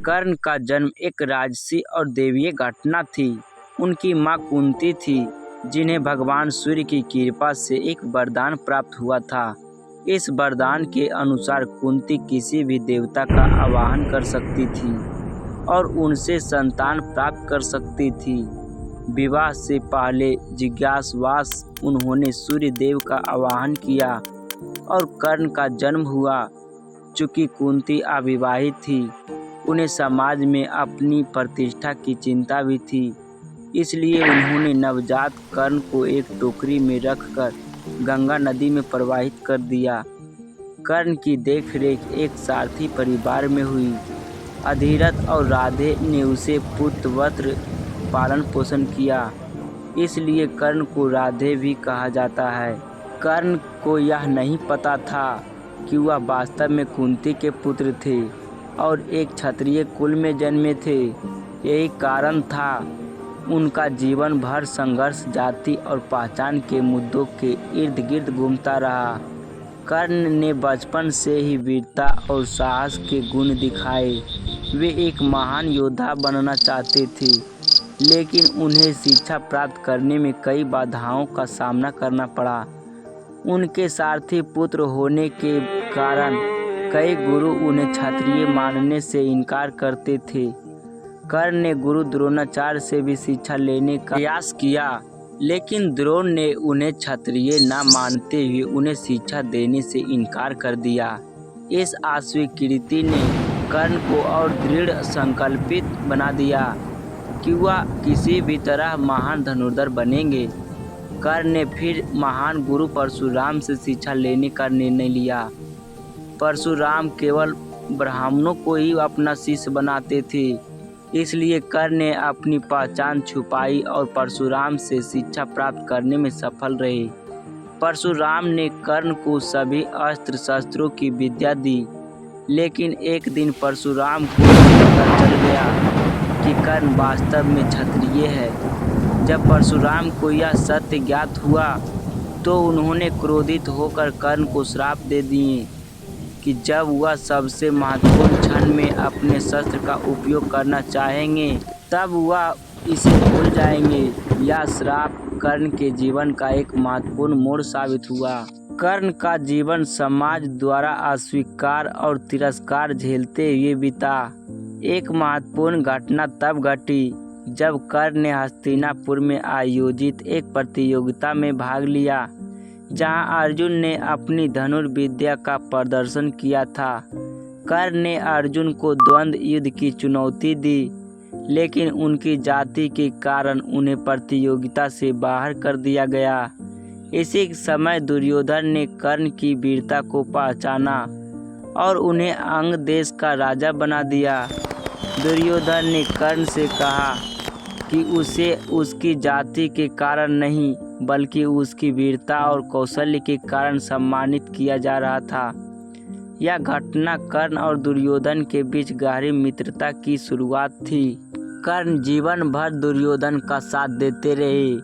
कर्ण का जन्म एक राजसी और दैवीय घटना थी। उनकी मां कुंती थी, जिन्हें भगवान सूर्य की कृपा से एक वरदान प्राप्त हुआ था। इस वरदान के अनुसार कुंती किसी भी देवता का आवाहन कर सकती थी और उनसे संतान प्राप्त कर सकती थी। विवाह से पहले जिज्ञासावश उन्होंने सूर्य देव का आवाहन किया और कर्ण का जन्म हुआ। चूंकि कुंती अविवाहित थी, उन्हें समाज में अपनी प्रतिष्ठा की चिंता भी थी, इसलिए उन्होंने नवजात कर्ण को एक टोकरी में रखकर गंगा नदी में प्रवाहित कर दिया। कर्ण की देखरेख एक सारथी परिवार में हुई। अधिरथ और राधे ने उसे पुत्रवत पालन पोषण किया, इसलिए कर्ण को राधे भी कहा जाता है। कर्ण को यह नहीं पता था कि वह वास्तव में कुंती के पुत्र थे और एक क्षत्रिय कुल में जन्मे थे। यही कारण था उनका जीवन भर संघर्ष, जाति और पहचान के मुद्दों के इर्द गिर्द घूमता रहा। कर्ण ने बचपन से ही वीरता और साहस के गुण दिखाए। वे एक महान योद्धा बनना चाहते थे, लेकिन उन्हें शिक्षा प्राप्त करने में कई बाधाओं का सामना करना पड़ा। उनके सारथी पुत्र होने के कारण कई गुरु उन्हें क्षत्रिय मानने से इनकार करते थे। कर्ण ने गुरु द्रोणाचार्य से भी शिक्षा लेने का प्रयास किया, लेकिन द्रोण ने उन्हें क्षत्रिय न मानते हुए उन्हें शिक्षा देने से इनकार कर दिया। इस अस्वीकृति ने कर्ण को और दृढ़ संकल्पित बना दिया कि वह किसी भी तरह महान धनुर्धर बनेंगे। कर्ण ने फिर महान गुरु परशुराम से शिक्षा लेने का निर्णय लिया। परशुराम केवल ब्राह्मणों को ही अपना शिष्य बनाते थे, इसलिए कर्ण ने अपनी पहचान छुपाई और परशुराम से शिक्षा प्राप्त करने में सफल रहे। परशुराम ने कर्ण को सभी अस्त्र शस्त्रों की विद्या दी, लेकिन एक दिन परशुराम को पता चल गया कि कर्ण वास्तव में क्षत्रिय है। जब परशुराम को यह सत्य ज्ञात हुआ तो उन्होंने क्रोधित होकर कर्ण को श्राप दे दिए कि जब वह सबसे महत्वपूर्ण क्षण में अपने शस्त्र का उपयोग करना चाहेंगे, तब वह इसे भूल जाएंगे। यह श्राप कर्ण के जीवन का एक महत्वपूर्ण मोड़ साबित हुआ। कर्ण का जीवन समाज द्वारा अस्वीकार और तिरस्कार झेलते हुए बीता। एक महत्वपूर्ण घटना तब घटी जब कर्ण ने हस्तिनापुर में आयोजित एक प्रतियोगिता में भाग लिया, जहां अर्जुन ने अपनी धनुर्विद्या का प्रदर्शन किया था। कर्ण ने अर्जुन को द्वंद्व युद्ध की चुनौती दी, लेकिन उनकी जाति के कारण उन्हें प्रतियोगिता से बाहर कर दिया गया। इसी समय दुर्योधन ने कर्ण की वीरता को पहचाना और उन्हें अंग देश का राजा बना दिया। दुर्योधन ने कर्ण से कहा कि उसे उसकी जाति के कारण नहीं, बल्कि उसकी वीरता और कौशल्य के कारण सम्मानित किया जा रहा था। यह घटना कर्ण और दुर्योधन के बीच गहरी मित्रता की शुरुआत थी। कर्ण जीवन भर दुर्योधन का साथ देते रहे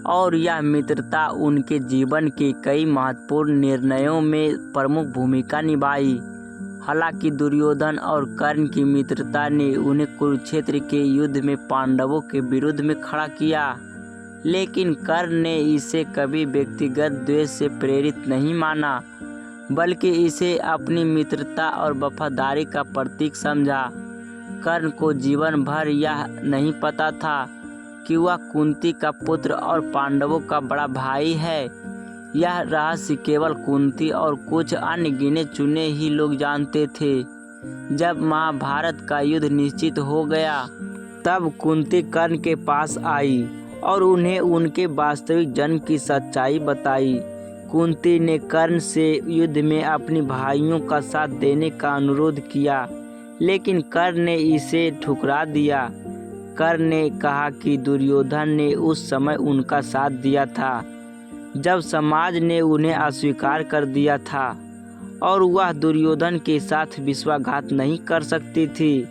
और यह मित्रता उनके जीवन के कई महत्वपूर्ण निर्णयों में प्रमुख भूमिका निभाई। हालांकि दुर्योधन और कर्ण की मित्रता ने उन्हें कुरुक्षेत्र के युद्ध में पांडवों के विरुद्ध में खड़ा किया, लेकिन कर्ण ने इसे कभी व्यक्तिगत द्वेष से प्रेरित नहीं माना, बल्कि इसे अपनी मित्रता और वफादारी का प्रतीक समझा। कर्ण को जीवन भर यह नहीं पता था कि वह कुंती का पुत्र और पांडवों का बड़ा भाई है। यह रहस्य केवल कुंती और कुछ अन्य गिने चुने ही लोग जानते थे। जब महाभारत का युद्ध निश्चित हो गया, तब कुंती कर्ण के पास आई और उन्हें उनके वास्तविक जन्म की सच्चाई बताई। कुंती ने कर्ण से युद्ध में अपने भाइयों का साथ देने का अनुरोध किया, लेकिन कर्ण ने इसे ठुकरा दिया। कर्ण ने कहा कि दुर्योधन ने उस समय उनका साथ दिया था जब समाज ने उन्हें अस्वीकार कर दिया था और वह दुर्योधन के साथ विश्वासघात नहीं कर सकती थी।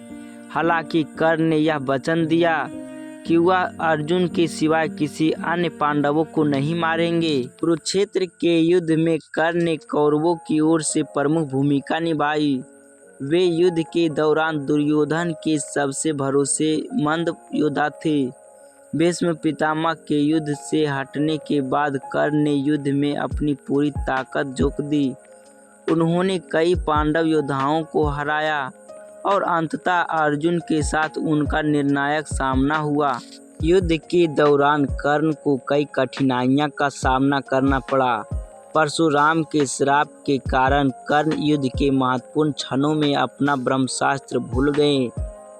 हालांकि कर्ण ने यह वचन दिया कि वह अर्जुन के सिवाय किसी अन्य पांडवों को नहीं मारेंगे। कुरुक्षेत्र के युद्ध में कर्ण ने कौरवों की ओर से प्रमुख भूमिका निभाई वे युद्ध के दौरान दुर्योधन के सबसे भरोसेमंद योद्धा थे। भीष्म पितामह के युद्ध से हटने के बाद कर्ण ने युद्ध में अपनी पूरी ताकत झोंक दी। उन्होंने कई पांडव योद्धाओं को हराया और अंततः अर्जुन के साथ उनका निर्णायक सामना हुआ। युद्ध के दौरान कर्ण को कई कठिनाइयों का सामना करना पड़ा। परशुराम के श्राप के कारण कर्ण युद्ध के महत्वपूर्ण क्षणों में अपना ब्रह्मास्त्र भूल गए।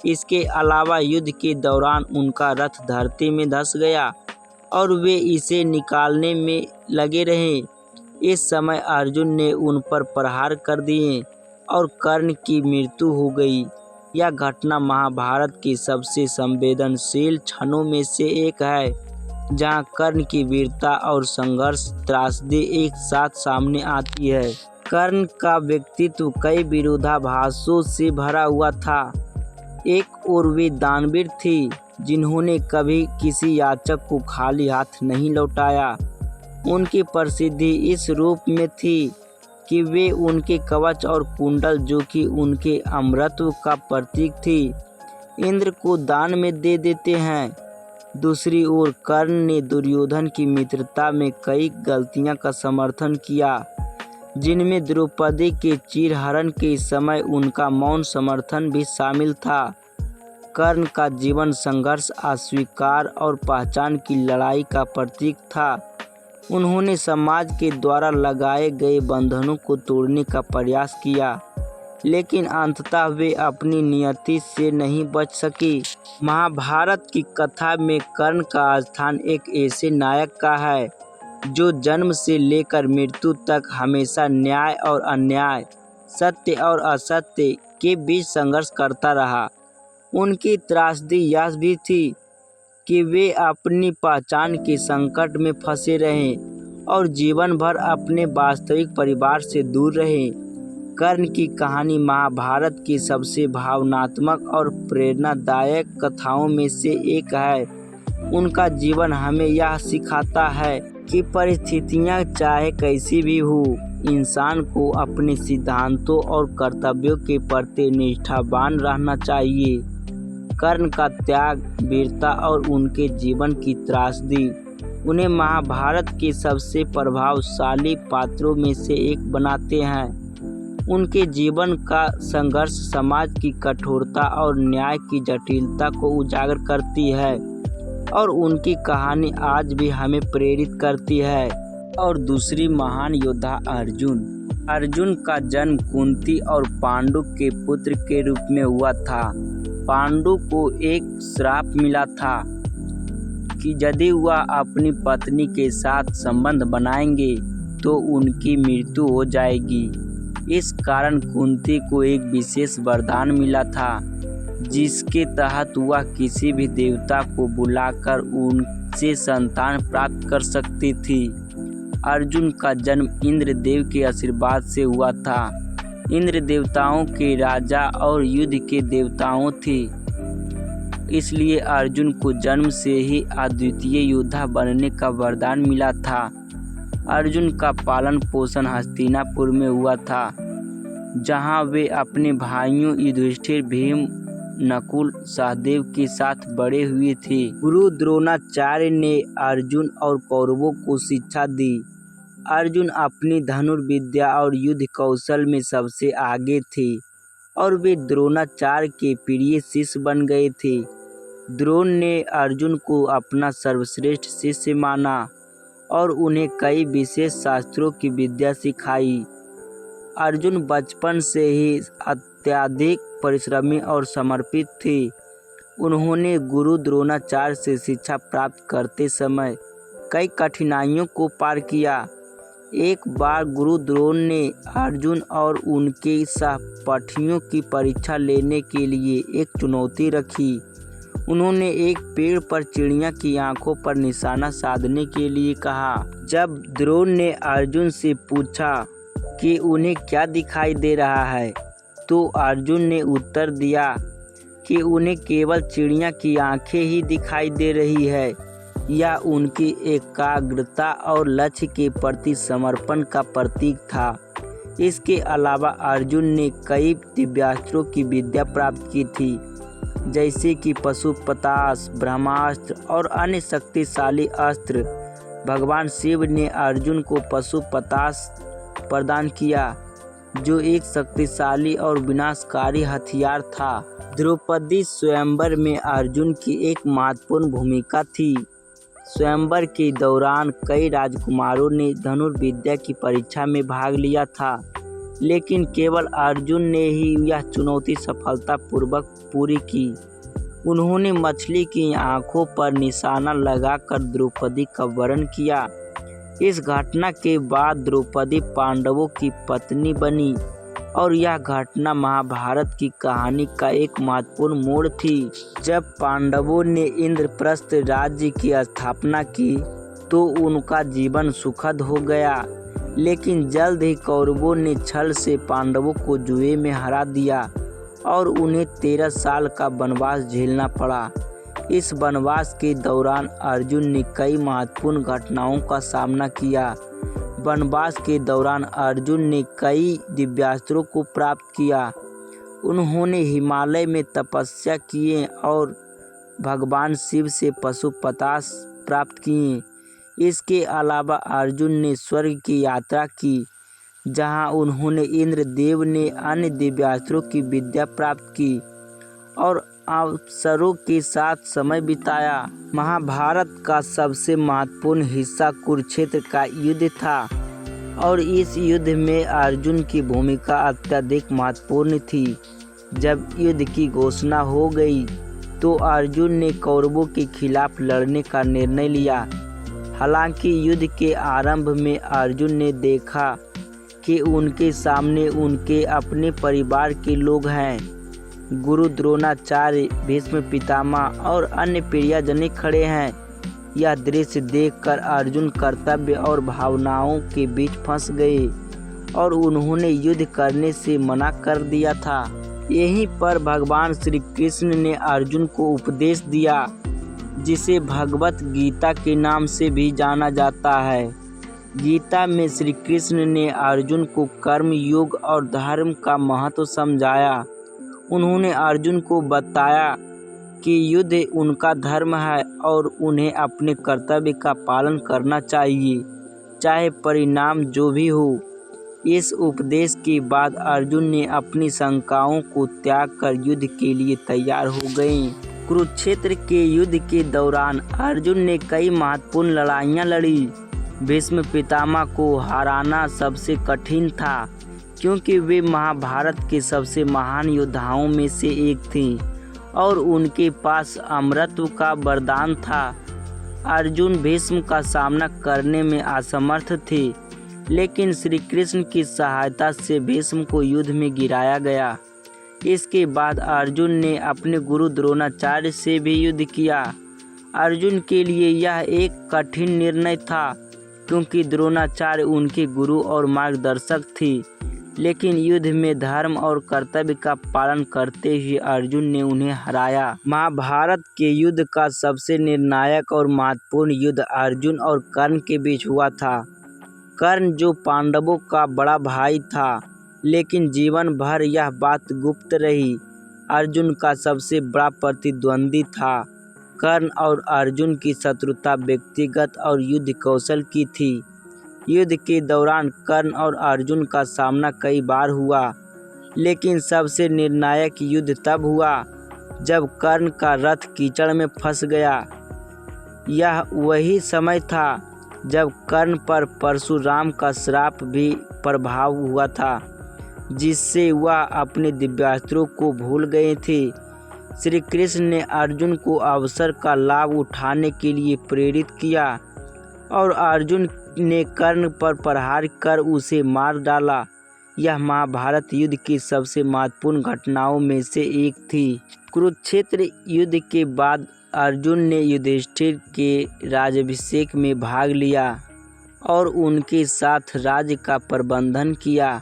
इसके अलावा युद्ध के दौरान उनका रथ धरती में धंस गया और वे इसे निकालने में लगे रहे। इस समय अर्जुन ने उन पर प्रहार कर दिए और कर्ण की मृत्यु हो गई। यह घटना महाभारत के सबसे संवेदनशील क्षणों में से एक है, जहां कर्ण की वीरता और संघर्ष त्रासदी एक साथ सामने आती है। कर्ण का व्यक्तित्व कई विरोधाभासों से भरा हुआ था। एक ओर वे दानवीर थी जिन्होंने कभी किसी याचक को खाली हाथ नहीं लौटाया। उनकी प्रसिद्धि इस रूप में थी कि वे उनके कवच और कुंडल, जो कि उनके अमरत्व का प्रतीक थी, इंद्र को दान में दे देते हैं। दूसरी ओर कर्ण ने दुर्योधन की मित्रता में कई गलतियों का समर्थन किया, जिनमें द्रौपदी के चीरहरण के समय उनका मौन समर्थन भी शामिल था। कर्ण का जीवन संघर्ष, अस्वीकार और पहचान की लड़ाई का प्रतीक था। उन्होंने समाज के द्वारा लगाए गए बंधनों को तोड़ने का प्रयास किया, लेकिन अंततः वे अपनी नियति से नहीं बच सकी। महाभारत की कथा में कर्ण का स्थान एक ऐसे नायक का है जो जन्म से लेकर मृत्यु तक हमेशा न्याय और अन्याय, सत्य और असत्य के बीच संघर्ष करता रहा। उनकी त्रासदी यह भी थी कि वे अपनी पहचान के संकट में फंसे रहे और जीवन भर अपने वास्तविक परिवार से दूर रहे। कर्ण की कहानी महाभारत की सबसे भावनात्मक और प्रेरणादायक कथाओं में से एक है। उनका जीवन हमें यह सिखाता है कि परिस्थितियां चाहे कैसी भी हो, इंसान को अपने सिद्धांतों और कर्तव्यों के प्रति निष्ठावान रहना चाहिए। कर्ण का त्याग, वीरता और उनके जीवन की त्रासदी उन्हें महाभारत के सबसे प्रभावशाली पात्रों में से एक बनाते हैं। उनके जीवन का संघर्ष समाज की कठोरता और न्याय की जटिलता को उजागर करती है और उनकी कहानी आज भी हमें प्रेरित करती है। और दूसरी महान योद्धा अर्जुन का जन्म कुंती और पांडु के पुत्र के रूप में हुआ था। पांडु को एक श्राप मिला था कि यदि वह अपनी पत्नी के साथ संबंध बनाएंगे तो उनकी मृत्यु हो जाएगी। इस कारण कुंती को एक विशेष वरदान मिला था, जिसके तहत वह किसी भी देवता को बुलाकर उनसे संतान प्राप्त कर सकती थी। अर्जुन का जन्म इंद्रदेव के आशीर्वाद से हुआ था। इंद्र देवताओं के राजा और युद्ध के देवताओं थे, इसलिए अर्जुन को जन्म से ही अद्वितीय योद्धा बनने का वरदान मिला था। अर्जुन का पालन पोषण हस्तिनापुर में हुआ था, जहां वे अपने भाइयों युधिष्ठिर, भीम, नकुल, सहदेव के साथ बड़े हुए थे। गुरु द्रोणाचार्य ने अर्जुन और कौरवों को शिक्षा दी। अर्जुन अपनी धनुर्विद्या और युद्ध कौशल में सबसे आगे थे और वे द्रोणाचार्य के प्रिय शिष्य बन गए थे। द्रोण ने अर्जुन को अपना सर्वश्रेष्ठ शिष्य माना और उन्हें कई विशेष शास्त्रों की विद्या सिखाई। अर्जुन बचपन से ही अत्यधिक परिश्रमी और समर्पित थे। उन्होंने गुरु द्रोणाचार्य से शिक्षा प्राप्त करते समय कई कठिनाइयों को पार किया। एक बार गुरु द्रोण ने अर्जुन और उनके सहपाठियों की परीक्षा लेने के लिए एक चुनौती रखी। उन्होंने एक पेड़ पर चिड़िया की आंखों पर निशाना साधने के लिए कहा। जब द्रोण ने अर्जुन से पूछा कि उन्हें क्या दिखाई दे रहा है, तो अर्जुन ने उत्तर दिया कि उन्हें केवल चिड़िया की आंखें ही दिखाई दे रही है। यह उनकी एकाग्रता और लक्ष्य के प्रति समर्पण का प्रतीक था। इसके अलावा अर्जुन ने कई दिव्यास्त्रों की विद्या प्राप्त की थी, जैसे कि पाशुपतास्त्र, ब्रह्मास्त्र और अन्य शक्तिशाली अस्त्र। भगवान शिव ने अर्जुन को पाशुपतास्त्र प्रदान किया, जो एक शक्तिशाली और विनाशकारी हथियार था। द्रौपदी स्वयंवर में अर्जुन की एक महत्वपूर्ण भूमिका थी। स्वयंवर के दौरान कई राजकुमारों ने धनुर्विद्या की परीक्षा में भाग लिया था, लेकिन केवल अर्जुन ने ही यह चुनौती सफलतापूर्वक पूरी की। उन्होंने मछली की आंखों पर निशाना लगाकर द्रौपदी का वरण किया। इस घटना के बाद द्रौपदी पांडवों की पत्नी बनी और यह घटना महाभारत की कहानी का एक महत्वपूर्ण मोड़ थी। जब पांडवों ने इंद्रप्रस्थ राज्य की स्थापना की तो उनका जीवन सुखद हो गया, लेकिन जल्द ही कौरवों ने छल से पांडवों को जुए में हरा दिया और उन्हें 13 साल का वनवास झेलना पड़ा। इस वनवास के दौरान अर्जुन ने कई महत्वपूर्ण घटनाओं का सामना किया। वनवास के दौरान अर्जुन ने कई दिव्यास्त्रों को प्राप्त किया। उन्होंने हिमालय में तपस्या किए और भगवान शिव से पाशुपतास्त्र प्राप्त किए। इसके अलावा अर्जुन ने स्वर्ग की यात्रा की, जहां उन्होंने इंद्रदेव ने अन्य दिव्यास्त्रों की विद्या प्राप्त की और अप्सरों के साथ समय बिताया। महाभारत का सबसे महत्वपूर्ण हिस्सा कुरुक्षेत्र का युद्ध था और इस युद्ध में अर्जुन की भूमिका अत्यधिक महत्वपूर्ण थी। जब युद्ध की घोषणा हो गई तो अर्जुन ने कौरवों के खिलाफ लड़ने का निर्णय लिया। हालांकि युद्ध के आरंभ में अर्जुन ने देखा कि उनके सामने उनके अपने परिवार के लोग हैं। गुरु द्रोणाचार्य, भीष्म पितामह और अन्य प्रियजन खड़े हैं। यह दृश्य देखकर अर्जुन कर्तव्य और भावनाओं के बीच फंस गए और उन्होंने युद्ध करने से मना कर दिया था। यहीं पर भगवान श्री कृष्ण ने अर्जुन को उपदेश दिया, जिसे भगवत गीता के नाम से भी जाना जाता है। गीता में श्री कृष्ण ने अर्जुन को कर्म योग और धर्म का महत्व समझाया। उन्होंने अर्जुन को बताया कि युद्ध उनका धर्म है और उन्हें अपने कर्तव्य का पालन करना चाहिए, चाहे परिणाम जो भी हो। इस उपदेश के बाद अर्जुन ने अपनी शंकाओं को त्याग कर युद्ध के लिए तैयार हो गए। कुरुक्षेत्र के युद्ध के दौरान अर्जुन ने कई महत्वपूर्ण लड़ाइयाँ लड़ी। भीष्म पितामह को हराना सबसे कठिन था, क्योंकि वे महाभारत के सबसे महान योद्धाओं में से एक थे और उनके पास अमरत्व का वरदान था। अर्जुन भीष्म का सामना करने में असमर्थ थे, लेकिन श्री कृष्ण की सहायता से भीष्म को युद्ध में गिराया गया। इसके बाद अर्जुन ने अपने गुरु द्रोणाचार्य से भी युद्ध किया। अर्जुन के लिए यह एक कठिन निर्णय था, क्योंकि द्रोणाचार्य उनके गुरु और मार्गदर्शक थे, लेकिन युद्ध में धर्म और कर्तव्य का पालन करते हुए अर्जुन ने उन्हें हराया। महाभारत के युद्ध का सबसे निर्णायक और महत्वपूर्ण युद्ध अर्जुन और कर्ण के बीच हुआ था। कर्ण, जो पांडवों का बड़ा भाई था, लेकिन जीवन भर यह बात गुप्त रही, अर्जुन का सबसे बड़ा प्रतिद्वंदी था। कर्ण और अर्जुन की शत्रुता व्यक्तिगत और युद्ध कौशल की थी। युद्ध के दौरान कर्ण और अर्जुन का सामना कई बार हुआ, लेकिन सबसे निर्णायक युद्ध तब हुआ जब कर्ण का रथ कीचड़ में फंस गया। यह वही समय था जब कर्ण पर परशुराम का श्राप भी प्रभाव हुआ था, जिससे वह अपने दिव्यास्त्रों को भूल गए थे। श्री कृष्ण ने अर्जुन को अवसर का लाभ उठाने के लिए प्रेरित किया और अर्जुन ने कर्ण पर प्रहार कर उसे मार डाला। यह महाभारत युद्ध की सबसे महत्वपूर्ण घटनाओं में से एक थी। कुरुक्षेत्र युद्ध के बाद अर्जुन ने युधिष्ठिर के राज्याभिषेक में भाग लिया और उनके साथ राज्य का प्रबंधन किया।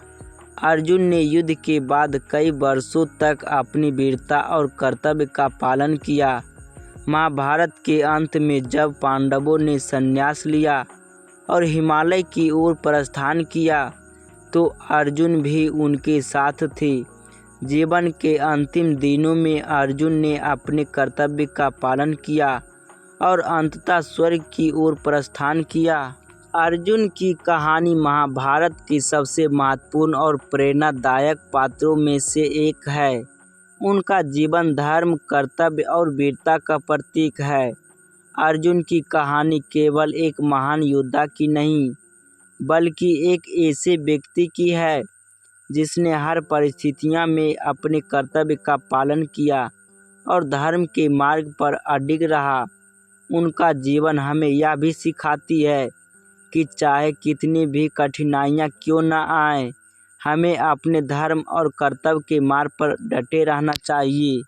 अर्जुन ने युद्ध के बाद कई वर्षों तक अपनी वीरता और कर्तव्य का पालन किया। महाभारत के अंत में जब पांडवों ने संन्यास लिया और हिमालय की ओर प्रस्थान किया, तो अर्जुन भी उनके साथ थे। जीवन के अंतिम दिनों में अर्जुन ने अपने कर्तव्य का पालन किया और अंततः स्वर्ग की ओर प्रस्थान किया। अर्जुन की कहानी महाभारत की सबसे महत्वपूर्ण और प्रेरणादायक पात्रों में से एक है। उनका जीवन धर्म, कर्तव्य और वीरता का प्रतीक है। अर्जुन की कहानी केवल एक महान योद्धा की नहीं, बल्कि एक ऐसे व्यक्ति की है जिसने हर परिस्थितियों में अपने कर्तव्य का पालन किया और धर्म के मार्ग पर अडिग रहा। उनका जीवन हमें यह भी सिखाती है कि चाहे कितनी भी कठिनाइयाँ क्यों न आएं, हमें अपने धर्म और कर्तव्य के मार्ग पर डटे रहना चाहिए।